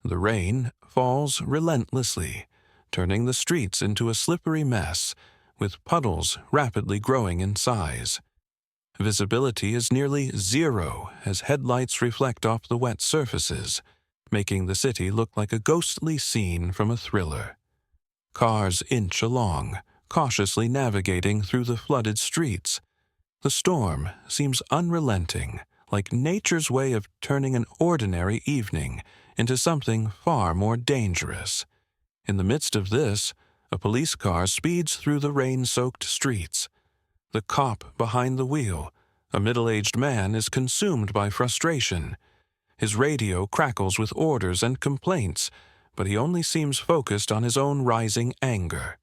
The rain falls relentlessly, turning the streets into a slippery mess, with puddles rapidly growing in size. Visibility is nearly zero as headlights reflect off the wet surfaces, making the city look like a ghostly scene from a thriller. Cars inch along, cautiously navigating through the flooded streets. The storm seems unrelenting, like nature's way of turning an ordinary evening into something far more dangerous. In the midst of this, a police car speeds through the rain-soaked streets. The cop behind the wheel, a middle-aged man, is consumed by frustration. His radio crackles with orders and complaints, but he only seems focused on his own rising anger.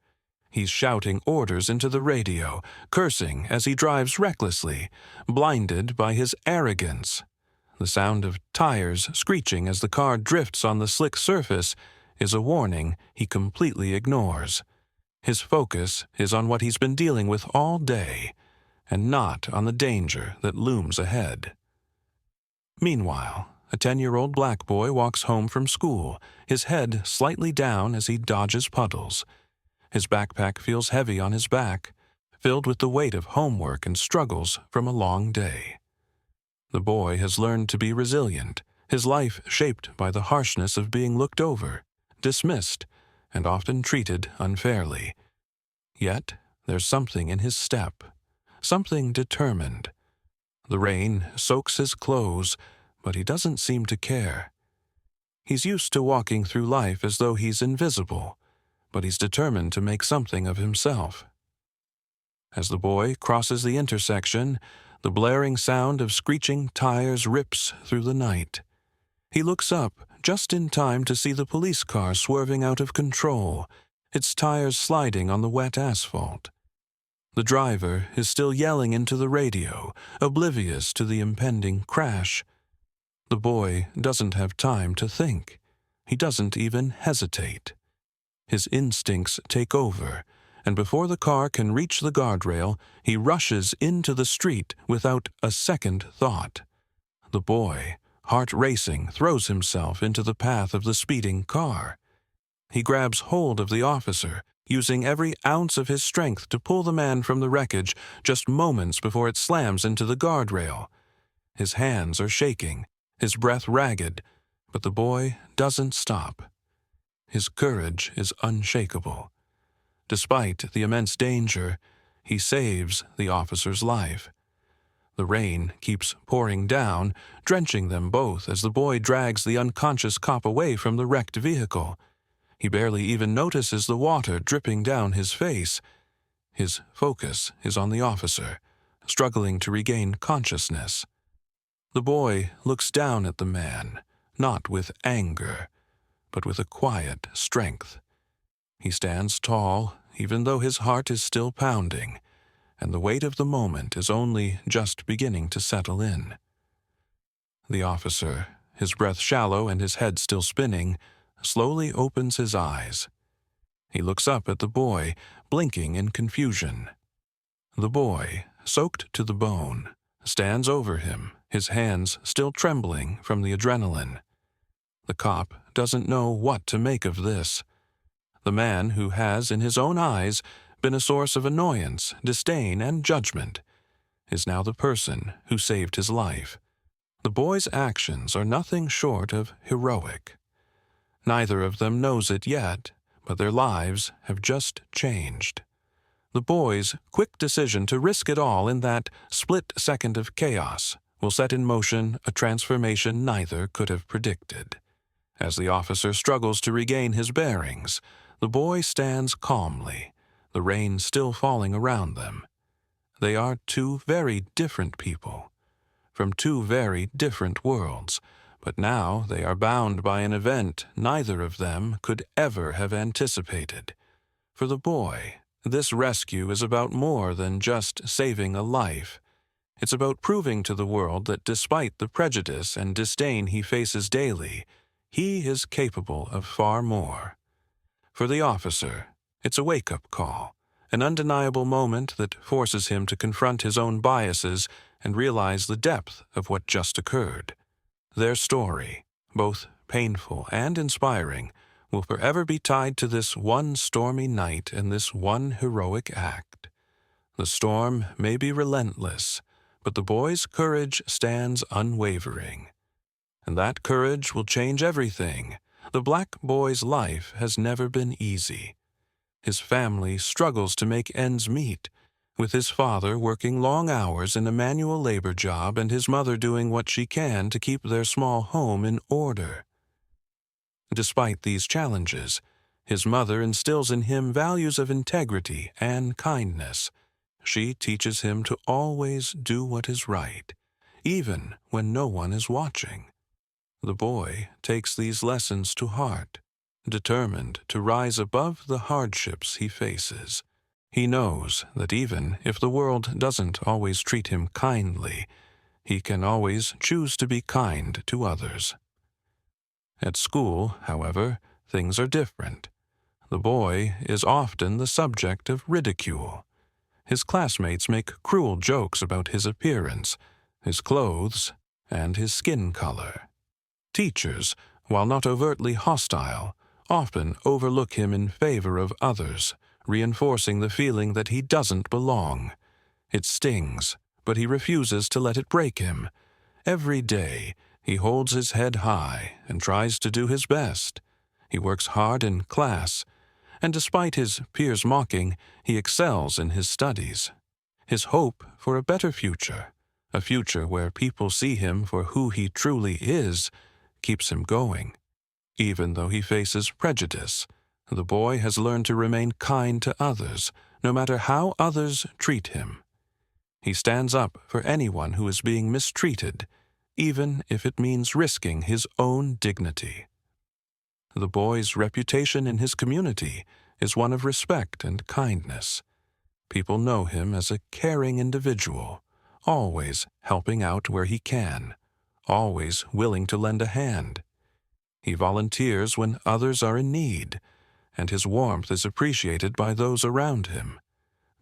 He's shouting orders into the radio, cursing as he drives recklessly, blinded by his arrogance. The sound of tires screeching as the car drifts on the slick surface is a warning he completely ignores. His focus is on what he's been dealing with all day, and not on the danger that looms ahead. Meanwhile, a 10-year-old black boy walks home from school, his head slightly down as he dodges puddles. His backpack feels heavy on his back, filled with the weight of homework and struggles from a long day. The boy has learned to be resilient, his life shaped by the harshness of being looked over, dismissed, and often treated unfairly. Yet there's something in his step, something determined. The rain soaks his clothes, but he doesn't seem to care. He's used to walking through life as though he's invisible, but he's determined to make something of himself. As the boy crosses the intersection, the blaring sound of screeching tires rips through the night. He looks up just in time to see the police car swerving out of control, its tires sliding on the wet asphalt. The driver is still yelling into the radio, oblivious to the impending crash. The boy doesn't have time to think. He doesn't even hesitate. His instincts take over, and before the car can reach the guardrail, he rushes into the street without a second thought. The boy, heart racing, throws himself into the path of the speeding car. He grabs hold of the officer, using every ounce of his strength to pull the man from the wreckage just moments before it slams into the guardrail. His hands are shaking, his breath ragged, but the boy doesn't stop. His courage is unshakable. Despite the immense danger, he saves the officer's life. The rain keeps pouring down, drenching them both as the boy drags the unconscious cop away from the wrecked vehicle. He barely even notices the water dripping down his face. His focus is on the officer, struggling to regain consciousness. The boy looks down at the man, not with anger, but with a quiet strength. He stands tall, even though his heart is still pounding, and the weight of the moment is only just beginning to settle in. The officer, his breath shallow and his head still spinning, slowly opens his eyes. He looks up at the boy, blinking in confusion. The boy, soaked to the bone, stands over him, his hands still trembling from the adrenaline. The cop doesn't know what to make of this. The man who has, in his own eyes, been a source of annoyance, disdain, and judgment, is now the person who saved his life. The boy's actions are nothing short of heroic. Neither of them knows it yet, but their lives have just changed. The boy's quick decision to risk it all in that split second of chaos will set in motion a transformation neither could have predicted. As the officer struggles to regain his bearings, the boy stands calmly, the rain still falling around them. They are two very different people, from two very different worlds, but now they are bound by an event neither of them could ever have anticipated. For the boy, this rescue is about more than just saving a life. It's about proving to the world that despite the prejudice and disdain he faces daily, he is capable of far more. For the officer, it's a wake-up call, an undeniable moment that forces him to confront his own biases and realize the depth of what just occurred. Their story, both painful and inspiring, will forever be tied to this one stormy night and this one heroic act. The storm may be relentless, but the boy's courage stands unwavering. And that courage will change everything. The black boy's life has never been easy. His family struggles to make ends meet, with his father working long hours in a manual labor job and his mother doing what she can to keep their small home in order. Despite these challenges, his mother instills in him values of integrity and kindness. She teaches him to always do what is right, even when no one is watching. The boy takes these lessons to heart, determined to rise above the hardships he faces. He knows that even if the world doesn't always treat him kindly, he can always choose to be kind to others. At school, however, things are different. The boy is often the subject of ridicule. His classmates make cruel jokes about his appearance, his clothes, and his skin color. Teachers, while not overtly hostile, often overlook him in favor of others, reinforcing the feeling that he doesn't belong. It stings, but he refuses to let it break him. Every day, he holds his head high and tries to do his best. He works hard in class, and despite his peers' mocking, he excels in his studies. His hope for a better future, a future where people see him for who he truly is, keeps him going. Even though he faces prejudice, the boy has learned to remain kind to others, no matter how others treat him. He stands up for anyone who is being mistreated, even if it means risking his own dignity. The boy's reputation in his community is one of respect and kindness. People know him as a caring individual, always helping out where he can, always willing to lend a hand. He volunteers when others are in need, and his warmth is appreciated by those around him.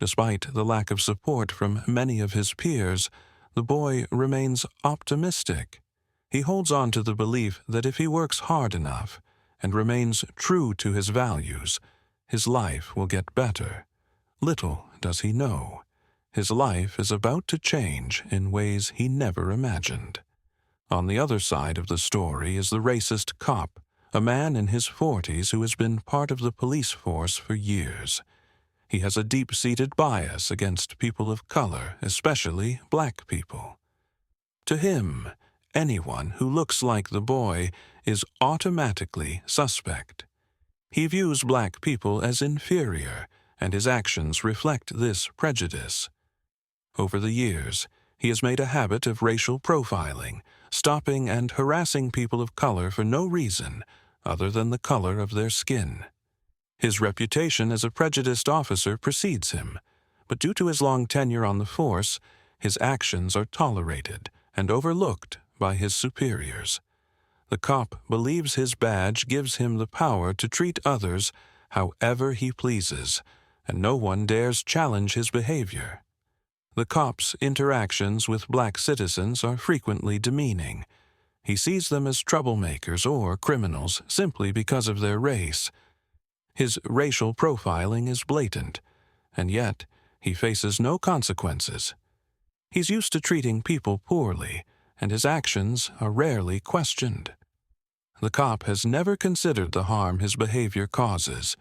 Despite the lack of support from many of his peers, the boy remains optimistic. He holds on to the belief that if he works hard enough and remains true to his values, his life will get better. Little does he know, his life is about to change in ways he never imagined. On the other side of the story is the racist cop, a man in his 40s who has been part of the police force for years. He has a deep-seated bias against people of color, especially black people. To him, anyone who looks like the boy is automatically suspect. He views black people as inferior, and his actions reflect this prejudice. Over the years, he has made a habit of racial profiling, stopping and harassing people of color for no reason other than the color of their skin. His reputation as a prejudiced officer precedes him, but due to his long tenure on the force, his actions are tolerated and overlooked by his superiors. The cop believes his badge gives him the power to treat others however he pleases, and no one dares challenge his behavior. The cop's interactions with black citizens are frequently demeaning. He sees them as troublemakers or criminals simply because of their race. His racial profiling is blatant, and yet he faces no consequences. He's used to treating people poorly, and his actions are rarely questioned. The cop has never considered the harm his behavior causes.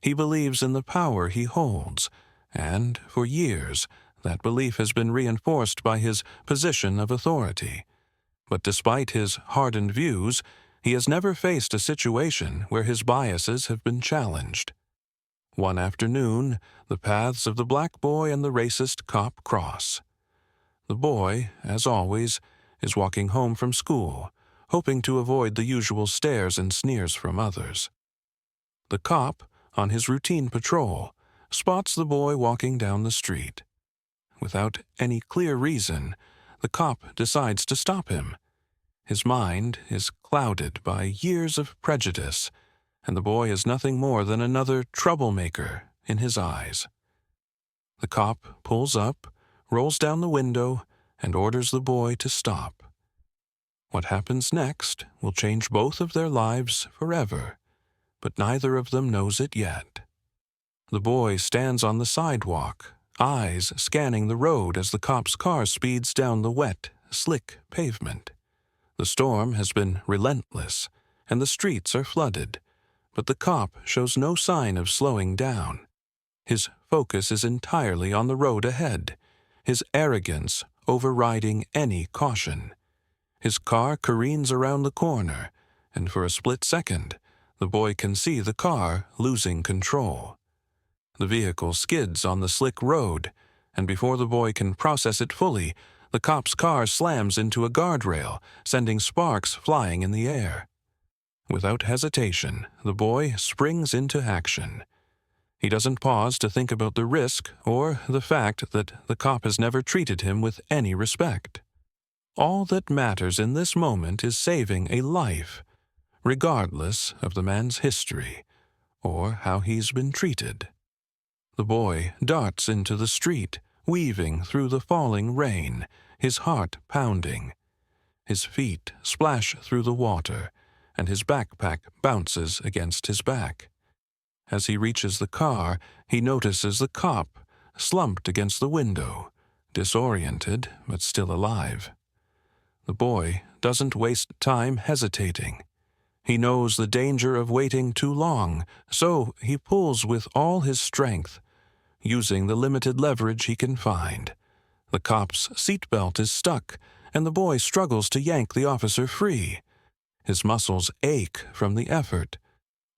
He believes in the power he holds, and, for years, that belief has been reinforced by his position of authority. But despite his hardened views, he has never faced a situation where his biases have been challenged. One afternoon, the paths of the black boy and the racist cop cross. The boy, as always, is walking home from school, hoping to avoid the usual stares and sneers from others. The cop, on his routine patrol, spots the boy walking down the street. Without any clear reason, the cop decides to stop him. His mind is clouded by years of prejudice, and the boy is nothing more than another troublemaker in his eyes. The cop pulls up, rolls down the window, and orders the boy to stop. What happens next will change both of their lives forever, but neither of them knows it yet. The boy stands on the sidewalk, eyes scanning the road as the cop's car speeds down the wet, slick pavement. The storm has been relentless, and the streets are flooded, but the cop shows no sign of slowing down. His focus is entirely on the road ahead, his arrogance overriding any caution. His car careens around the corner, and for a split second, the boy can see the car losing control. The vehicle skids on the slick road, and before the boy can process it fully, the cop's car slams into a guardrail, sending sparks flying in the air. Without hesitation, the boy springs into action. He doesn't pause to think about the risk or the fact that the cop has never treated him with any respect. All that matters in this moment is saving a life, regardless of the man's history or how he's been treated. The boy darts into the street, weaving through the falling rain, his heart pounding. His feet splash through the water, and his backpack bounces against his back. As he reaches the car, he notices the cop slumped against the window, disoriented but still alive. The boy doesn't waste time hesitating. He knows the danger of waiting too long, so he pulls with all his strength, using the limited leverage he can find. The cop's seatbelt is stuck, and the boy struggles to yank the officer free. His muscles ache from the effort,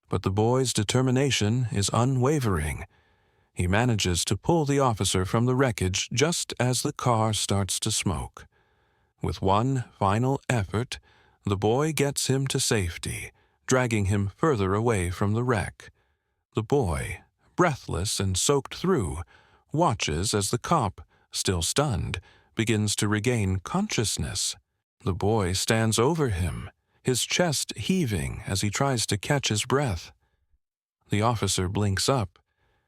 but the boy's determination is unwavering. He manages to pull the officer from the wreckage just as the car starts to smoke. With one final effort, the boy gets him to safety, dragging him further away from the wreck. The boy, breathless and soaked through, watches as the cop, still stunned, begins to regain consciousness. The boy stands over him, his chest heaving as he tries to catch his breath. The officer blinks up,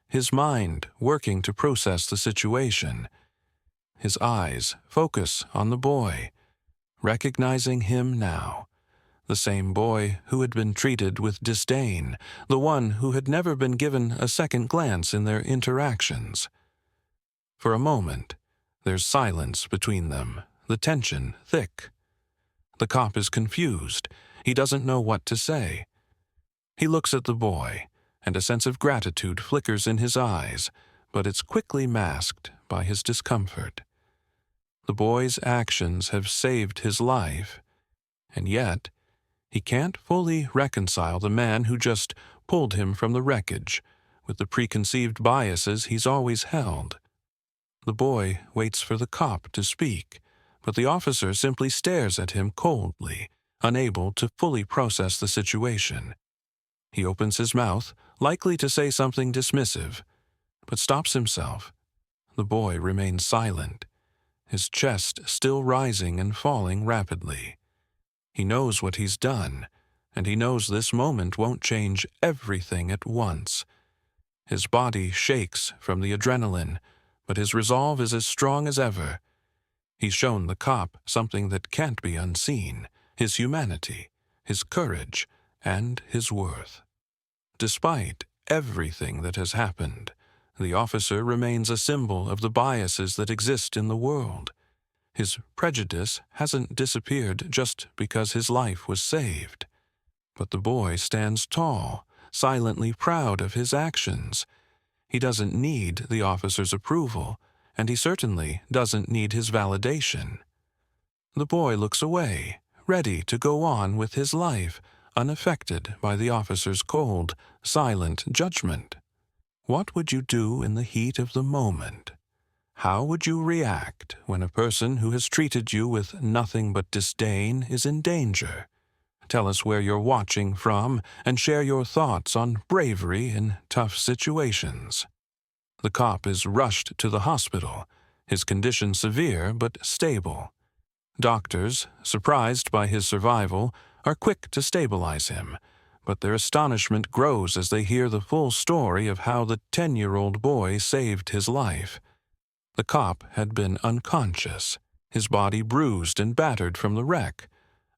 his mind working to process the situation. His eyes focus on the boy, recognizing him now. The same boy who had been treated with disdain, the one who had never been given a second glance in their interactions. For a moment, there's silence between them, the tension thick. The cop is confused. He doesn't know what to say. He looks at the boy, and a sense of gratitude flickers in his eyes, but it's quickly masked by his discomfort. The boy's actions have saved his life, and yet he can't fully reconcile the man who just pulled him from the wreckage with the preconceived biases he's always held. The boy waits for the cop to speak, but the officer simply stares at him coldly, unable to fully process the situation. He opens his mouth, likely to say something dismissive, but stops himself. The boy remains silent, his chest still rising and falling rapidly. He knows what he's done, and he knows this moment won't change everything at once. His body shakes from the adrenaline, but his resolve is as strong as ever. He's shown the cop something that can't be unseen, his humanity, his courage, and his worth. Despite everything that has happened, the officer remains a symbol of the biases that exist in the world. His prejudice hasn't disappeared just because his life was saved. But the boy stands tall, silently proud of his actions. He doesn't need the officer's approval, and he certainly doesn't need his validation. The boy looks away, ready to go on with his life, unaffected by the officer's cold, silent judgment. What would you do in the heat of the moment? How would you react when a person who has treated you with nothing but disdain is in danger? Tell us where you're watching from and share your thoughts on bravery in tough situations. The cop is rushed to the hospital, his condition severe but stable. Doctors, surprised by his survival, are quick to stabilize him, but their astonishment grows as they hear the full story of how the 10-year-old boy saved his life. The cop had been unconscious, his body bruised and battered from the wreck.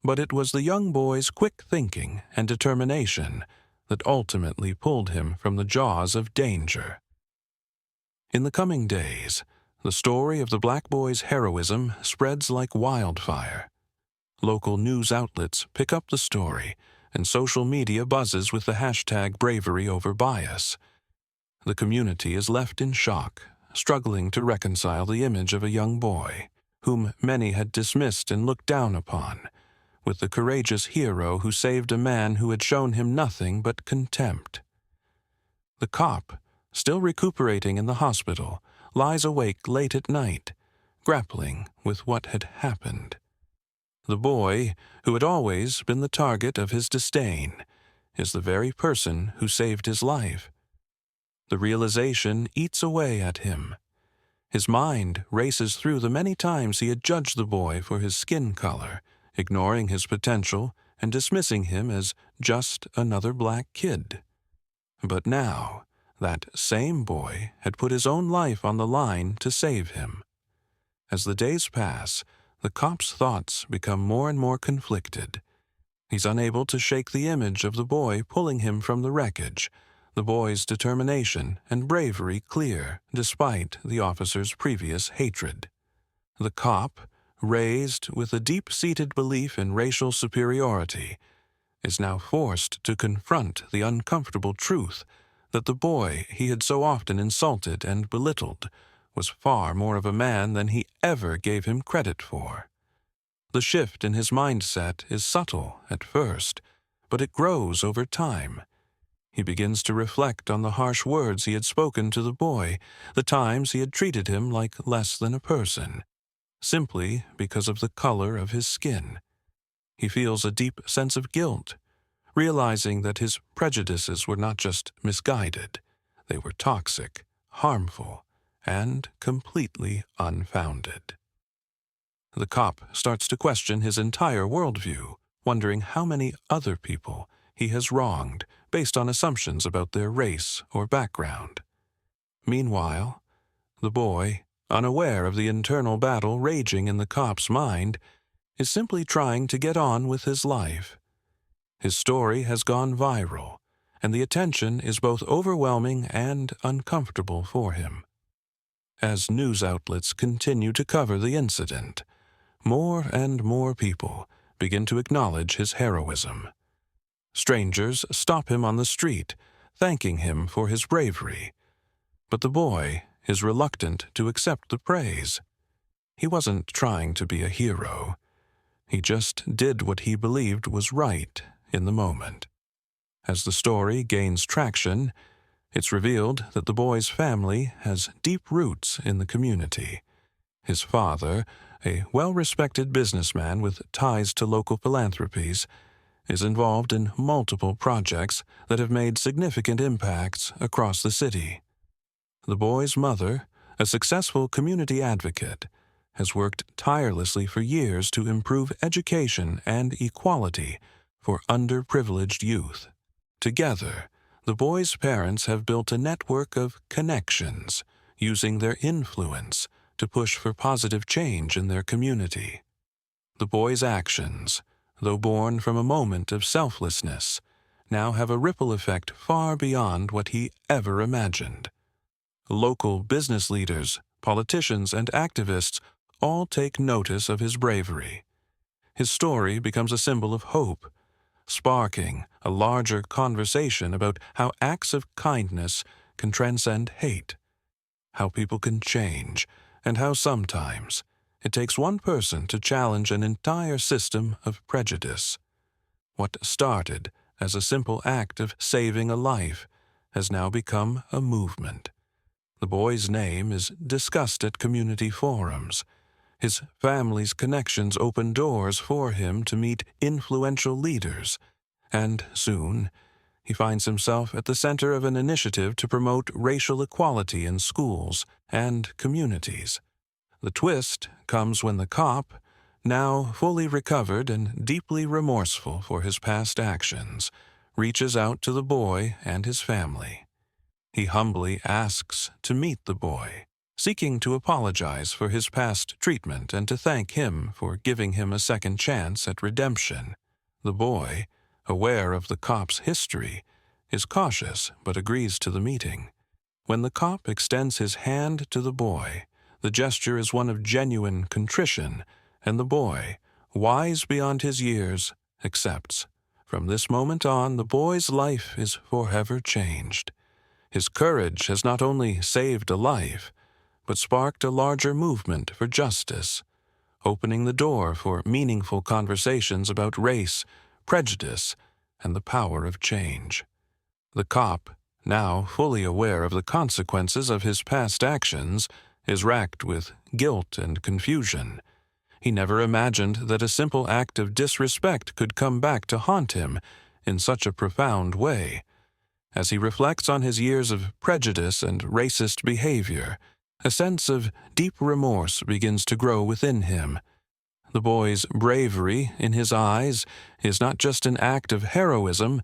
But it was the young boy's quick thinking and determination that ultimately pulled him from the jaws of danger. In the coming days, the story of the black boy's heroism spreads like wildfire. Local news outlets pick up the story, and social media buzzes with the hashtag bravery over bias. The community is left in shock, struggling to reconcile the image of a young boy, whom many had dismissed and looked down upon, with the courageous hero who saved a man who had shown him nothing but contempt. The cop, still recuperating in the hospital, lies awake late at night, grappling with what had happened. The boy, who had always been the target of his disdain, is the very person who saved his life. The realization eats away at him. His mind races through the many times he had judged the boy for his skin color, ignoring his potential and dismissing him as just another black kid. But now, that same boy had put his own life on the line to save him. As the days pass, the cop's thoughts become more and more conflicted. He's unable to shake the image of the boy pulling him from the wreckage, the boy's determination and bravery clear despite the officer's previous hatred. The cop, raised with a deep-seated belief in racial superiority, is now forced to confront the uncomfortable truth that the boy he had so often insulted and belittled was far more of a man than he ever gave him credit for. The shift in his mindset is subtle at first, but it grows over time. He begins to reflect on the harsh words he had spoken to the boy, the times he had treated him like less than a person, simply because of the color of his skin. He feels a deep sense of guilt, realizing that his prejudices were not just misguided, they were toxic, harmful, and completely unfounded. The cop starts to question his entire worldview, wondering how many other people he has wronged based on assumptions about their race or background. Meanwhile, the boy, unaware of the internal battle raging in the cop's mind, is simply trying to get on with his life. His story has gone viral, and the attention is both overwhelming and uncomfortable for him. As news outlets continue to cover the incident, more and more people begin to acknowledge his heroism. Strangers stop him on the street, thanking him for his bravery. But the boy is reluctant to accept the praise. He wasn't trying to be a hero. He just did what he believed was right in the moment. As the story gains traction, it's revealed that the boy's family has deep roots in the community. His father, a well-respected businessman with ties to local philanthropies, is involved in multiple projects that have made significant impacts across the city. The boy's mother, a successful community advocate, has worked tirelessly for years to improve education and equality for underprivileged youth. Together, the boy's parents have built a network of connections, using their influence to push for positive change in their community. The boy's actions, though born from a moment of selflessness, now have a ripple effect far beyond what he ever imagined. Local business leaders, politicians, and activists all take notice of his bravery. His story becomes a symbol of hope, sparking a larger conversation about how acts of kindness can transcend hate, how people can change, and how sometimes it takes one person to challenge an entire system of prejudice. What started as a simple act of saving a life has now become a movement. The boy's name is discussed at community forums. His family's connections open doors for him to meet influential leaders, and soon he finds himself at the center of an initiative to promote racial equality in schools and communities. The twist comes when the cop, now fully recovered and deeply remorseful for his past actions, reaches out to the boy and his family. He humbly asks to meet the boy, seeking to apologize for his past treatment and to thank him for giving him a second chance at redemption. The boy, aware of the cop's history, is cautious but agrees to the meeting. When the cop extends his hand to the boy, the gesture is one of genuine contrition, and the boy, wise beyond his years, accepts. From this moment on, the boy's life is forever changed. His courage has not only saved a life, but sparked a larger movement for justice, opening the door for meaningful conversations about race, prejudice, and the power of change. The cop, now fully aware of the consequences of his past actions, is racked with guilt and confusion. He never imagined that a simple act of disrespect could come back to haunt him in such a profound way. As he reflects on his years of prejudice and racist behavior, a sense of deep remorse begins to grow within him. The boy's bravery in his eyes is not just an act of heroism,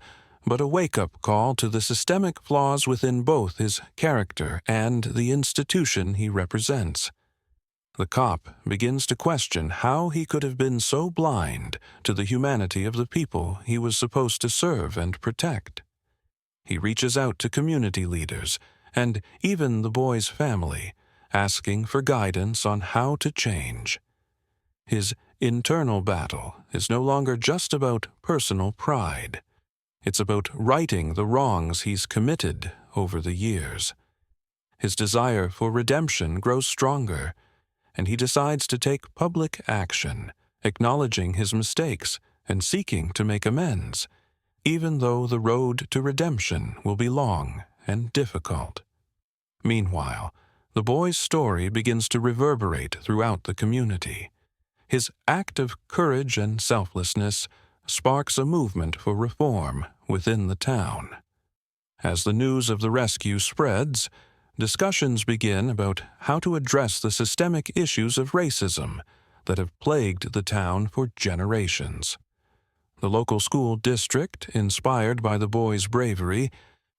but a wake-up call to the systemic flaws within both his character and the institution he represents. The cop begins to question how he could have been so blind to the humanity of the people he was supposed to serve and protect. He reaches out to community leaders and even the boy's family, asking for guidance on how to change. His internal battle is no longer just about personal pride. It's about righting the wrongs he's committed over the years. His desire for redemption grows stronger, and he decides to take public action, acknowledging his mistakes and seeking to make amends, even though the road to redemption will be long and difficult. Meanwhile, the boy's story begins to reverberate throughout the community. His act of courage and selflessness sparks a movement for reform within the town. As the news of the rescue spreads, discussions begin about how to address the systemic issues of racism that have plagued the town for generations. The local school district, inspired by the boy's bravery,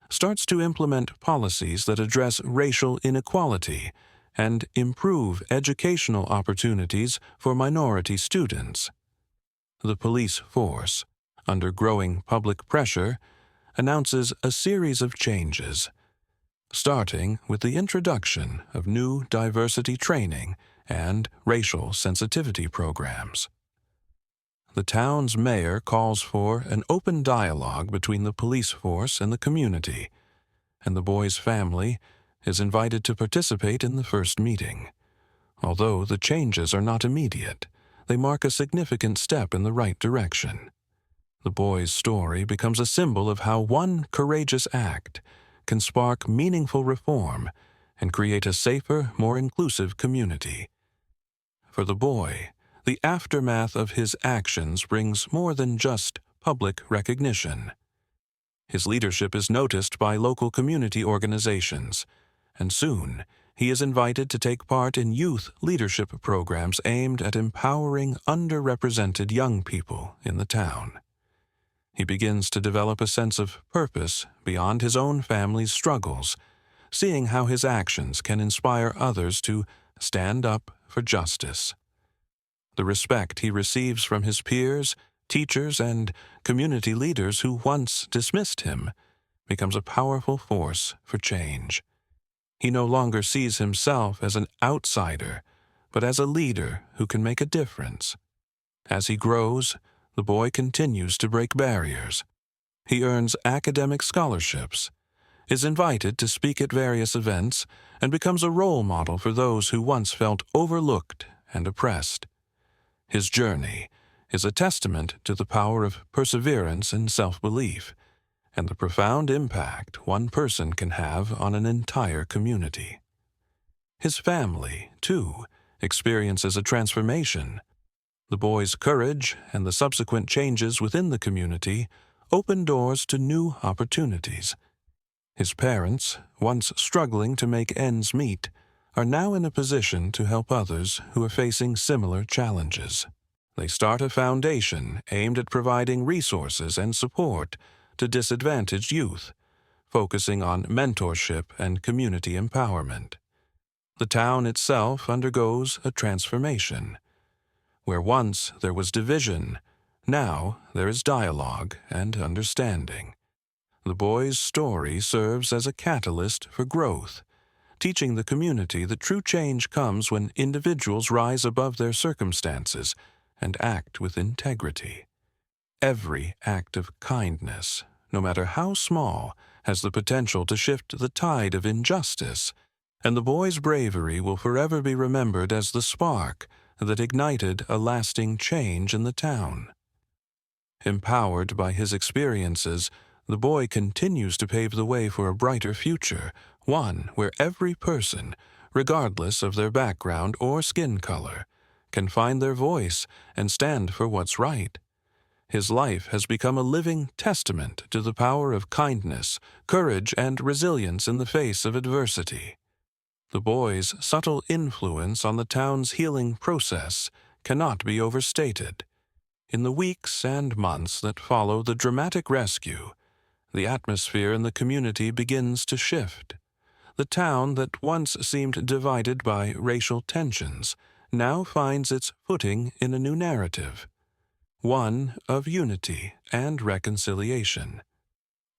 starts to implement policies that address racial inequality and improve educational opportunities for minority students. The police force, under growing public pressure, announces a series of changes, starting with the introduction of new diversity training and racial sensitivity programs. The town's mayor calls for an open dialogue between the police force and the community, and the boy's family is invited to participate in the first meeting. Although the changes are not immediate, they mark a significant step in the right direction. The boy's story becomes a symbol of how one courageous act can spark meaningful reform and create a safer, more inclusive community. For the boy, the aftermath of his actions brings more than just public recognition. His leadership is noticed by local community organizations, and soon he is invited to take part in youth leadership programs aimed at empowering underrepresented young people in the town. He begins to develop a sense of purpose beyond his own family's struggles, seeing how his actions can inspire others to stand up for justice. The respect he receives from his peers, teachers, and community leaders who once dismissed him becomes a powerful force for change. He no longer sees himself as an outsider, but as a leader who can make a difference. As he grows, the boy continues to break barriers. He earns academic scholarships, is invited to speak at various events, and becomes a role model for those who once felt overlooked and oppressed. His journey is a testament to the power of perseverance and self-belief, and the profound impact one person can have on an entire community. His family, too, experiences a transformation. The boy's courage and the subsequent changes within the community open doors to new opportunities. His parents, once struggling to make ends meet, are now in a position to help others who are facing similar challenges. They start a foundation aimed at providing resources and support to disadvantaged youth, focusing on mentorship and community empowerment. The town itself undergoes a transformation. Where once there was division, now there is dialogue and understanding. The boy's story serves as a catalyst for growth, teaching the community that true change comes when individuals rise above their circumstances and act with integrity. Every act of kindness, no matter how small, has the potential to shift the tide of injustice, and the boy's bravery will forever be remembered as the spark that ignited a lasting change in the town. Empowered by his experiences, the boy continues to pave the way for a brighter future, one where every person, regardless of their background or skin color, can find their voice and stand for what's right. His life has become a living testament to the power of kindness, courage, and resilience in the face of adversity. The boy's subtle influence on the town's healing process cannot be overstated. In the weeks and months that follow the dramatic rescue, the atmosphere in the community begins to shift. The town that once seemed divided by racial tensions now finds its footing in a new narrative, one of unity and reconciliation.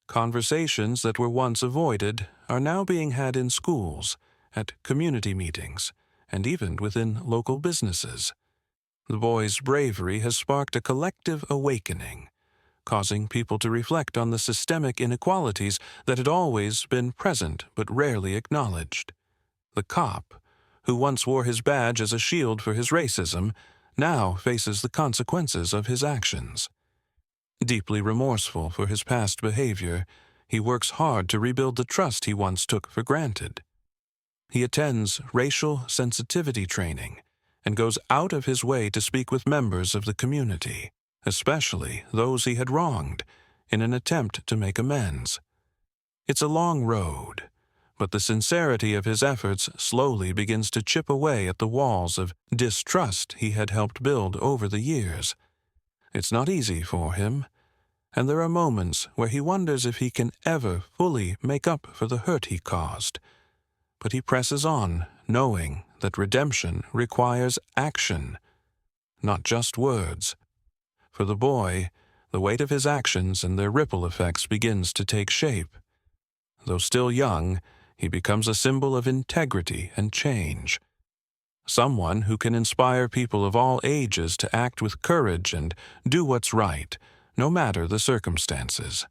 Conversations that were once avoided are now being had in schools, at community meetings, and even within local businesses. The boy's bravery has sparked a collective awakening, causing people to reflect on the systemic inequalities that had always been present but rarely acknowledged. The cop, who once wore his badge as a shield for his racism, now faces the consequences of his actions. Deeply remorseful for his past behavior, he works hard to rebuild the trust he once took for granted. He attends racial sensitivity training and goes out of his way to speak with members of the community, especially those he had wronged, in an attempt to make amends. It's a long road, but the sincerity of his efforts slowly begins to chip away at the walls of distrust he had helped build over the years. It's not easy for him, and there are moments where he wonders if he can ever fully make up for the hurt he caused. But he presses on, knowing that redemption requires action, not just words. For the boy, the weight of his actions and their ripple effects begins to take shape. Though still young, he becomes a symbol of integrity and change. Someone who can inspire people of all ages to act with courage and do what's right, no matter the circumstances.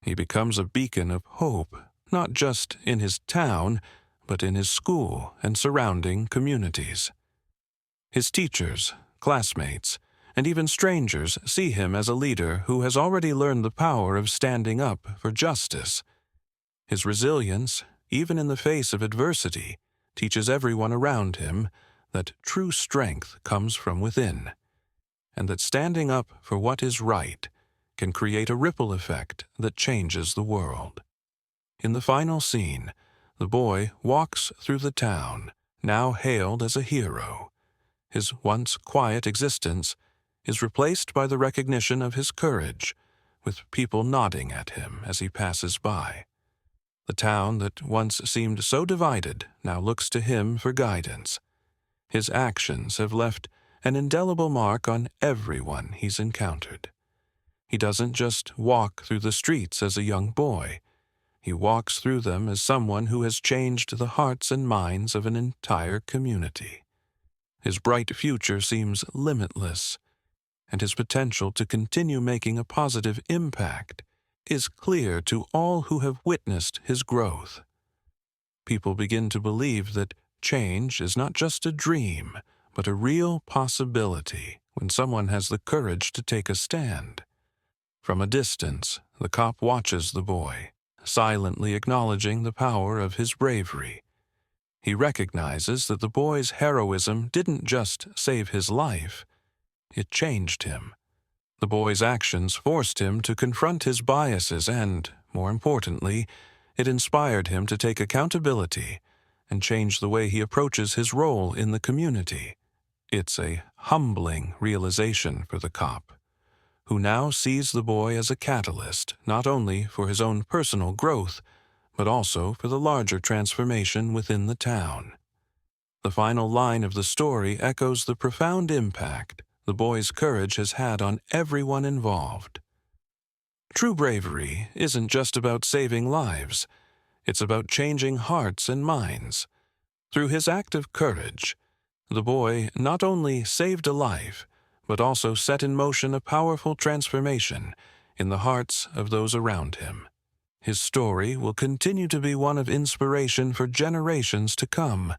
He becomes a beacon of hope, not just in his town, but in his school and surrounding communities. His teachers, classmates, and even strangers see him as a leader who has already learned the power of standing up for justice. His resilience, even in the face of adversity, teaches everyone around him that true strength comes from within, and that standing up for what is right can create a ripple effect that changes the world. In the final scene, the boy walks through the town, now hailed as a hero. His once quiet existence is replaced by the recognition of his courage, with people nodding at him as he passes by. The town that once seemed so divided now looks to him for guidance. His actions have left an indelible mark on everyone he's encountered. He doesn't just walk through the streets as a young boy. He walks through them as someone who has changed the hearts and minds of an entire community. His bright future seems limitless, and his potential to continue making a positive impact is clear to all who have witnessed his growth. People begin to believe that change is not just a dream, but a real possibility when someone has the courage to take a stand. From a distance, the cop watches the boy, silently acknowledging the power of his bravery. He recognizes that the boy's heroism didn't just save his life, it changed him. The boy's actions forced him to confront his biases and, more importantly, it inspired him to take accountability and change the way he approaches his role in the community. It's a humbling realization for the cop, who now sees the boy as a catalyst not only for his own personal growth, but also for the larger transformation within the town. The final line of the story echoes the profound impact the boy's courage has had on everyone involved. True bravery isn't just about saving lives. It's about changing hearts and minds. Through his act of courage, the boy not only saved a life, but also set in motion a powerful transformation in the hearts of those around him. His story will continue to be one of inspiration for generations to come,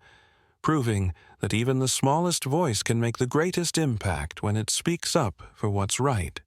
proving that even the smallest voice can make the greatest impact when it speaks up for what's right.